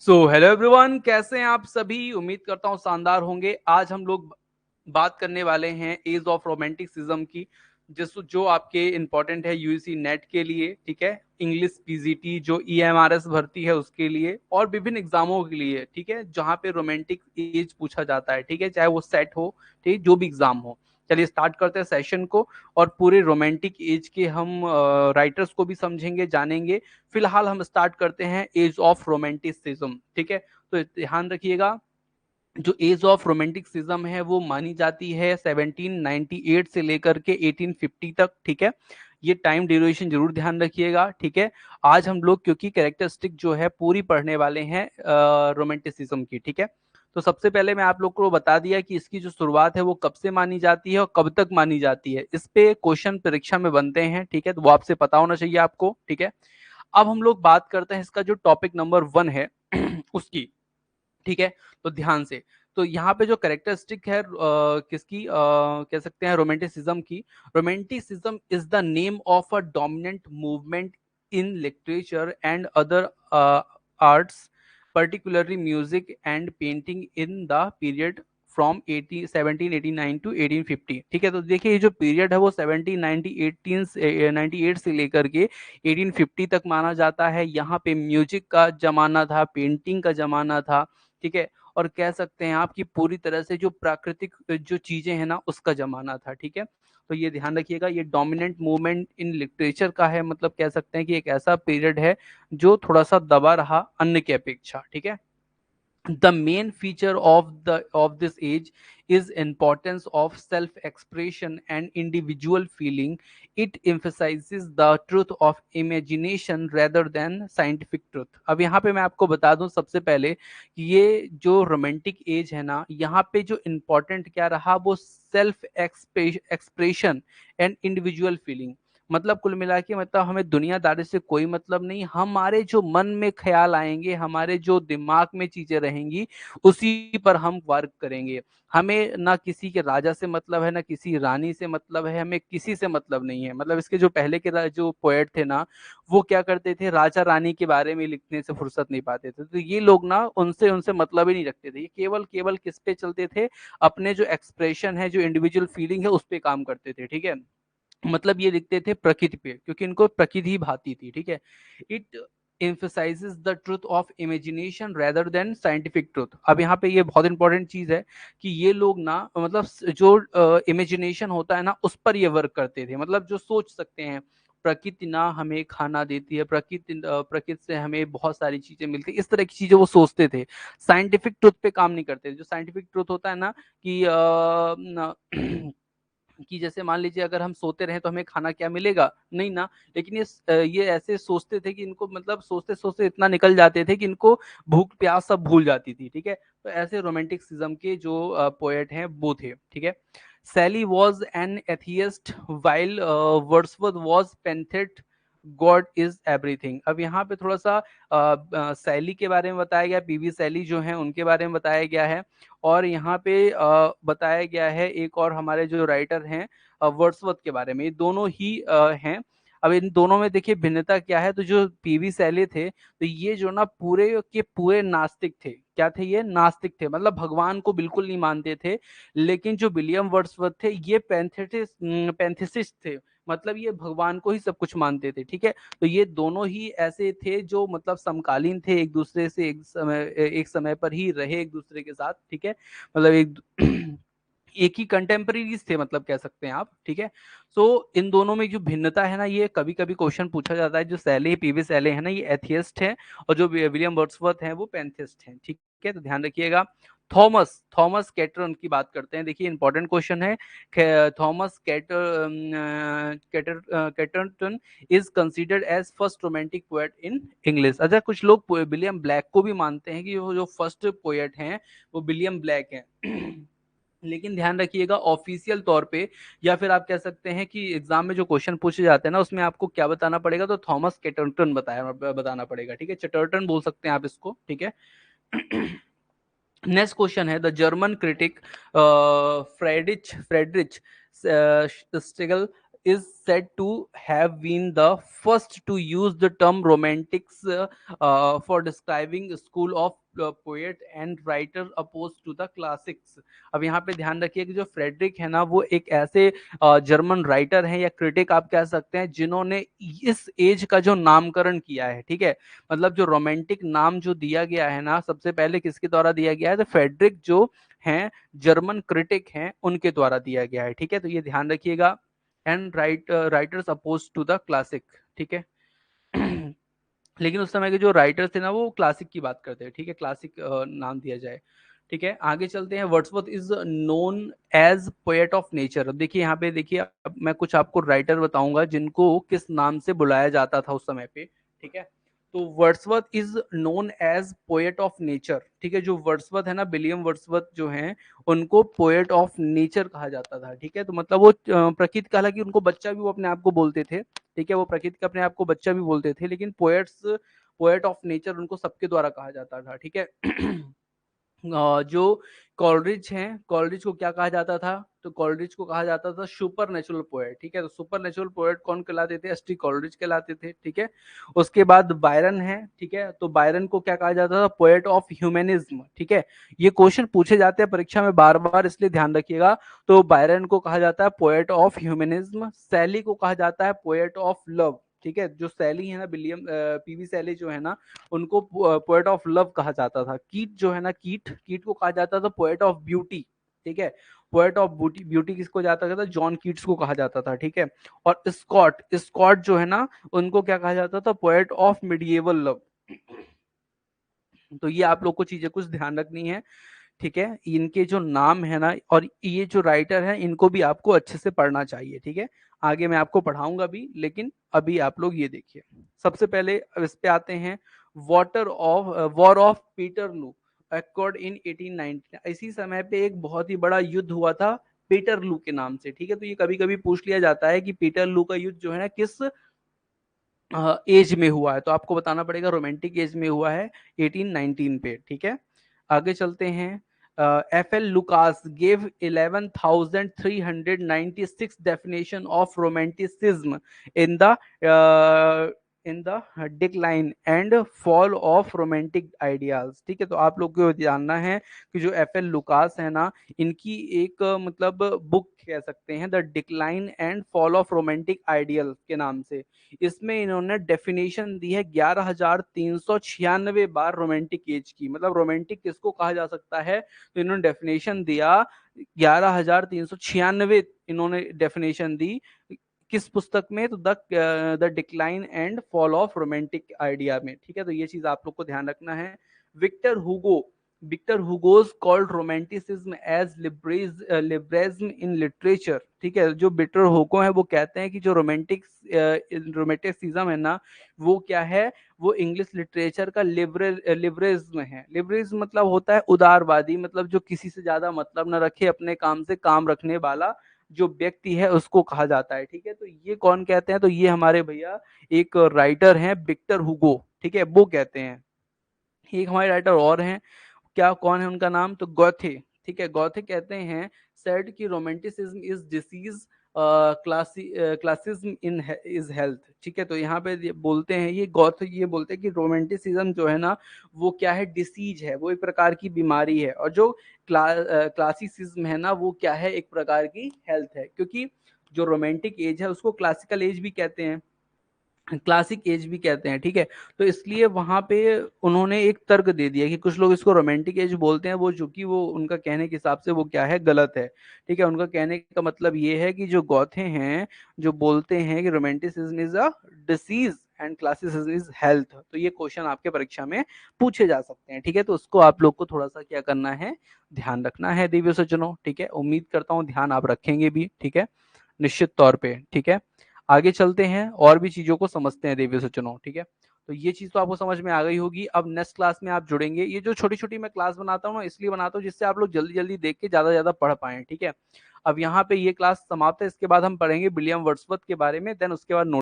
So hello everyone, कैसे हैं आप सभी। उम्मीद करता हूँ शानदार होंगे। आज हम लोग बात करने वाले हैं एज ऑफ रोमांटिसिज्म की, जिस जो आपके इम्पोर्टेंट है यूजीसी नेट के लिए, ठीक है, इंग्लिश पीजीटी जो ईएमआरएस भर्ती है उसके लिए, और विभिन्न एग्जामों के लिए, ठीक है, जहाँ पे रोमांटिक एज पूछा जाता है, ठीक है, चाहे वो सेट हो, ठीक, जो भी एग्जाम हो। चलिए स्टार्ट करते हैं सेशन को, और पूरे रोमांटिक एज के हम राइटर्स को भी समझेंगे, जानेंगे। फिलहाल हम स्टार्ट करते हैं एज ऑफ रोमांटिसिज्म, ठीक है। तो ध्यान रखिएगा, जो एज ऑफ रोमांटिसिज्म है वो मानी जाती है 1798 से लेकर के 1850 तक, ठीक है। ये टाइम ड्यूरेशन जरूर ध्यान रखिएगा, ठीक है। आज हम लोग क्योंकि कैरेक्टरिस्टिक जो है पूरी पढ़ने वाले हैं रोमांटिसिज्म की, ठीक है। तो सबसे पहले मैं आप लोग को बता दिया कि इसकी जो शुरुआत है वो कब से मानी जाती है और कब तक मानी जाती है। इस पे क्वेश्चन परीक्षा में बनते हैं, ठीक है, तो वो आपसे पता होना चाहिए आपको, ठीक है। अब हम लोग बात करते हैं इसका जो टॉपिक नंबर 1 है उसकी, ठीक है। तो ध्यान से, तो यहाँ पे जो कैरेक्टरिस्टिक है किसकी कह सकते हैं रोमांटिसिज्म की। Romanticism is the name of a dominant movement in literature and other arts, particularly music and painting in the period from 1789 to 1850, ठीक है। तो देखिए ये जो पीरियड है वो 1798 से लेकर के 1850 तक माना जाता है। यहाँ पे म्यूजिक का जमाना था, पेंटिंग का जमाना था, ठीक है। और कह सकते हैं आपकी पूरी तरह से जो प्राकृतिक जो चीजें हैं ना उसका जमाना था, ठीक है। तो ये ध्यान रखिएगा, ये डोमिनेंट मूवमेंट इन लिटरेचर का है, मतलब कह सकते हैं कि एक ऐसा पीरियड है जो थोड़ा सा दबा रहा अन्य की अपेक्षा, ठीक है। The main feature of this age is importance of self expression and individual feeling. It emphasizes the truth of imagination rather than scientific truth. अब यहाँ पे मैं आपको बता दूं सबसे पहले कि ये जो रोमांटिक एज है ना, यहाँ पे जो इम्पोर्टेंट क्या रहा वो self expression and individual feeling. मतलब कुल मिला के, मतलब हमें दुनियादारी से कोई मतलब नहीं, हमारे जो मन में ख्याल आएंगे, हमारे जो दिमाग में चीजें रहेंगी, उसी पर हम वर्क करेंगे। हमें ना किसी के राजा से मतलब है, ना किसी रानी से मतलब है, हमें किसी से मतलब नहीं है। मतलब इसके जो पहले के जो पोएट थे ना, वो क्या करते थे, राजा रानी के बारे में लिखने से फुर्सत नहीं पाते थे। तो ये लोग ना उनसे उनसे मतलब ही नहीं रखते थे। ये केवल केवल किस पे चलते थे, अपने जो एक्सप्रेशन है, जो इंडिविजुअल फीलिंग है, उस पे काम करते थे, ठीक है। मतलब ये लिखते थे प्रकृति पे, क्योंकि इनको प्रकृति ही भाती थी, ठीक है। It emphasizes the truth of imagination rather than scientific truth। अब यहाँ पे ये बहुत इंपॉर्टेंट चीज है कि ये लोग ना, मतलब जो इमेजिनेशन होता है ना उस पर ये वर्क करते थे। मतलब जो सोच सकते हैं, प्रकृति ना हमें खाना देती है, प्रकृति से हमें बहुत सारी चीजें मिलती है, इस तरह की चीजें वो सोचते थे। साइंटिफिक ट्रुथ पे काम नहीं करते। जो साइंटिफिक ट्रुथ होता है ना कि कि जैसे मान लीजिए अगर हम सोते रहे तो हमें खाना क्या मिलेगा, नहीं ना। लेकिन ये ऐसे सोचते थे कि इनको, मतलब सोचते सोचते इतना निकल जाते थे कि इनको भूख प्यास सब भूल जाती थी, ठीक है। तो ऐसे रोमांटिसिज्म के जो पोएट हैं वो थे, ठीक है। Shelley was an atheist while Wordsworth was pantheist, God is everything. अब यहाँ पे थोड़ा सा सैली के बारे में बताया गया, पीवी सैली जो है उनके बारे में बताया गया है। और यहाँ पे बताया गया है एक और हमारे जो राइटर हैं वर्ड्सवर्थ के बारे में। ये दोनों ही हैं। अब इन दोनों में देखिए भिन्नता क्या है। तो जो पीवी सैली थे, तो ये जो ना पूरे के पूरे नास्तिक थे। क्या थे ये? नास्तिक थे, मतलब भगवान को बिल्कुल नहीं मानते थे। लेकिन जो विलियम वर्ड्सवर्थ थे, ये पैंथेसिस्ट थे। मतलब ये भगवान को ही सब कुछ मानते थे, ठीक है। तो ये दोनों ही ऐसे थे जो मतलब समकालीन थे एक दूसरे से, एक समय पर ही रहे एक दूसरे के साथ, ठीक है। मतलब एक एक ही कंटेम्परेरीज थे, मतलब कह सकते हैं आप, ठीक है। सो इन दोनों में जो भिन्नता है ना, ये कभी कभी क्वेश्चन पूछा जाता है। जो सैले पीवी सैले है ना, ये एथियस्ट हैं, और जो विलियम वर्ड्सवर्थ हैं वो पैंथिस्ट हैं, ठीक है। तो ध्यान रखिएगा। थॉमस थॉमस कैटरन की बात करते हैं। देखिए इंपॉर्टेंट क्वेश्चन है। Thomas Chatterton is considered as first romantic poet in English. अच्छा, कुछ लोग विलियम ब्लैक को भी मानते हैं कि वो जो फर्स्ट पोएट हैं वो विलियम ब्लैक हैं। लेकिन ध्यान रखिएगा, ऑफिशियल तौर पे, या फिर आप कह सकते हैं कि एग्जाम में जो क्वेश्चन पूछे जाते हैं ना, उसमें आपको क्या बताना पड़ेगा, तो थॉमस कैटरटन बताना पड़ेगा, ठीक है। चटर्टन बोल सकते हैं आप इसको, ठीक है। नेक्स्ट क्वेश्चन है, the German critic Friedrich struggle is said to have been the first to use the term romantics for describing a school of poet and writer opposed to the classics. अब यहाँ पे ध्यान रखिए कि जो Frederick है ना, वो एक ऐसे जर्मन राइटर हैं या क्रिटिक आप कह सकते हैं, जिन्होंने इस एज का जो नामकरण किया है, ठीक है। मतलब जो रोमांटिक नाम जो दिया गया है ना, सबसे पहले किसके द्वारा दिया गया है, तो फ्रेडरिक जो हैं जर्मन क्रिटिक हैं, उनके द्वारा दिया गया है, ठीक है। तो ये ध्यान रखिएगा। And writers oppose to the classic, ठीक है। लेकिन उस समय के जो राइटर्स थे ना, वो क्लासिक की बात करते हैं, ठीक है, क्लासिक नाम दिया जाए, ठीक है। आगे चलते हैं। Wordsworth is known as poet of nature. अब देखिए यहाँ पे, देखिए अब मैं कुछ आपको राइटर बताऊंगा जिनको किस नाम से बुलाया जाता था उस समय पे, ठीक है। तो Wordsworth is known as poet of nature, ठीक है। जो वर्ड्सवर्थ है ना, विलियम वर्ड्सवर्थ जो हैं, उनको पोएट ऑफ नेचर कहा जाता था, ठीक है। तो मतलब वो प्रकृति का, हालांकि उनको बच्चा भी वो अपने आप को बोलते थे, ठीक है। वो प्रकृति का अपने आप को बच्चा भी बोलते थे, लेकिन पोएट ऑफ नेचर उनको सबके द्वारा कहा जाता था, ठीक है। जो कॉलरिज हैं, कॉलरिज को क्या कहा जाता था, तो कॉलरिज को कहा जाता था सुपर नेचुरल पोएट, ठीक है। तो सुपर नेचुरल पोएट कौन कहलाते थे, एसटी कॉलरिज कहलाते थे, ठीक है। उसके बाद बायरन है, ठीक है। तो बायरन को क्या कहा जाता था, पोएट ऑफ ह्यूमनिज्म, ठीक है। ये क्वेश्चन पूछे जाते हैं परीक्षा में बार बार, इसलिए ध्यान रखिएगा। तो बायरन को कहा जाता है पोएट ऑफ ह्यूमनिज्म। सैली को कहा जाता है पोएट ऑफ लव, ठीक है। जो सैली है ना, विलियम पीवी सैली जो है ना, उनको पोएट ऑफ लव कहा जाता था। कीट जो है ना, कीट कीट को कहा जाता था पोएट ऑफ ब्यूटी, ठीक है। पोएट ऑफ ब्यूटी, ब्यूटी किसको जाता था, जॉन कीट्स को कहा जाता था, ठीक है। और स्कॉट, स्कॉट जो है ना, उनको क्या कहा जाता था, पोएट ऑफ मिडिएवल लव। तो ये आप लोग को चीजें कुछ ध्यान रखनी है, ठीक है। इनके जो नाम है ना, और ये जो राइटर है, इनको भी आपको अच्छे से पढ़ना चाहिए, ठीक है। आगे मैं आपको पढ़ाऊंगा भी, लेकिन अभी आप लोग ये देखिए। सबसे पहले अब इस पे आते हैं। वॉर ऑफ पीटरलू अकॉर्ड इन 1819। इसी समय पे एक बहुत ही बड़ा युद्ध हुआ था पीटरलू के नाम से, ठीक है। तो ये कभी कभी पूछ लिया जाता है कि पीटरलू का युद्ध जो है ना, किस एज में हुआ है, तो आपको बताना पड़ेगा रोमांटिक एज में हुआ है, 1819 पे, ठीक है। आगे चलते हैं। F L Lucas gave 11,396 definition of romanticism in the in the decline and fall of romantic ideas, ठीक है। तो आप लोग को जानना है कि जो एफ एल लुकास है ना, इनकी एक मतलब बुक कह सकते हैं, the decline and fall of romantic ideal के नाम से। इसमें इन्होंने डेफिनेशन दी है 11,396 बार रोमांटिक एज की। मतलब रोमांटिक किसको कहा जा सकता है, तो इन्होंने डेफिनेशन दिया 11,396, इन्होंने डेफिनेशन दी किस पुस्तक में, तो the decline and fall of romantic idea में, ठीक है। तो ये चीज आप लोग को ध्यान रखना है। Victor Hugo, Victor Hugo's called romanticism as liberalism in literature, ठीक है। जो विक्टर हुगो है, वो कहते हैं कि जो रोमांटिसिज्म है ना, वो क्या है, वो इंग्लिश लिटरेचर का लिबरेज्म है। लिबरेज्म मतलब होता है उदारवादी, मतलब जो किसी से ज्यादा मतलब न रखे, अपने काम से काम रखने वाला जो व्यक्ति है, उसको कहा जाता है, ठीक है। तो ये कौन कहते हैं, तो ये हमारे भैया एक राइटर हैं विक्टर हुगो, ठीक है, वो कहते हैं। एक हमारे राइटर और हैं, क्या, कौन है उनका नाम, तो गौथे, ठीक है। गौथे कहते हैं सेड कि romanticism is disease classicism in is health, ठीक है। तो यहाँ पे बोलते हैं ये गौथे, ये बोलते हैं कि रोमांटिसिज्म जो है ना, वो क्या है, डिसीज है, वो एक प्रकार की बीमारी है। और जो क्लासिसिज्म है ना, वो क्या है, एक प्रकार की हेल्थ है। क्योंकि जो रोमांटिक एज है, उसको क्लासिकल एज भी कहते हैं, क्लासिक एज भी कहते हैं, ठीक है। तो इसलिए वहां पे उन्होंने एक तर्क दे दिया कि कुछ लोग इसको रोमांटिक एज बोलते हैं, वो जो कि वो उनका कहने के हिसाब से वो क्या है, गलत है, ठीक है। उनका कहने का मतलब ये है कि जो गौथे हैं, जो बोलते हैं कि romanticism is a disease and classicism is health. तो ये क्वेश्चन आपके परीक्षा में पूछे जा सकते हैं, ठीक है। तो उसको आप लोग को थोड़ा सा क्या करना है, ध्यान रखना है दिव्य सज्जनों, ठीक है। उम्मीद करता हूँ ध्यान आप रखेंगे भी, ठीक है, निश्चित तौर पे, ठीक है। आगे चलते हैं और भी चीजों को समझते हैं देवी सज्जनों, ठीक है। तो ये चीज तो आपको समझ में आ गई होगी। अब नेक्स्ट क्लास में आप जुड़ेंगे। ये जो छोटी छोटी मैं क्लास बनाता हूँ ना, इसलिए बनाता हूँ जिससे आप लोग जल्दी जल्दी देख के ज्यादा ज्यादा पढ़ पाए, ठीक है। अब यहाँ पे ये क्लास समाप्त है, इसके बाद हम पढ़ेंगे विलियम वर्ड्सवर्थ के बारे में, देन उसके बाद